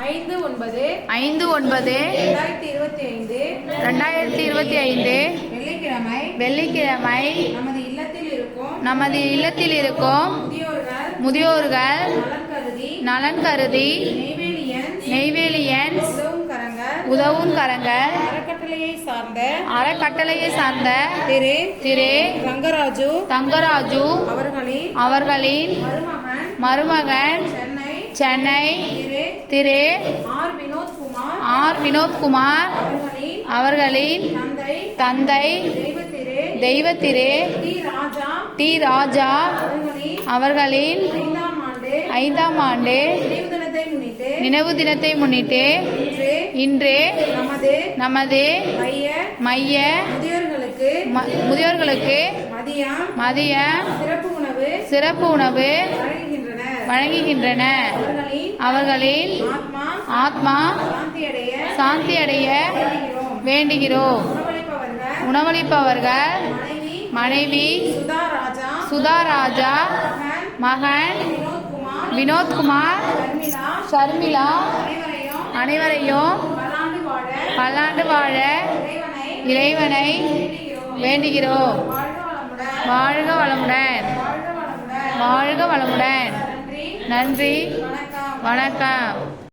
5/9/2025 வெள்ளிக்கிழமை நமது இல்லத்தில் இருக்கும் முதியோர்கள் நலன் கருதி நெய்வேலியன்ஸ் உதவும் கரங்கள் அறக்கட்டளையை சார்ந்த திரு தங்கராஜு அவர்களின் மருமகன் சென்னை திரு ஆர் வினோத்குமார் அவர்களின் தந்தை தெய்வ திரு டி ராஜா அவர்களின் 5ஆம் ஆண்டு நினைவு தினத்தை முன்னிட்டு இன்று நமது மைய முதியோர்களுக்கு மதியம் சிறப்பு உணவு வழங்குகின்றன. அவர்களின் ஆத்மா சாந்தி அடைய வேண்டுகிறோம். உணவளிப்பவர்கள் மனைவி சுதா ராஜா, மகன் வினோத்குமார், ஷர்மிளா. அனைவரையும் பல்லாண்டு வாழ இறைவனை வேண்டுகிறோம். வாழ்க வளமுடன். வாழ்க வளமுடன். நன்றி. வணக்கம்.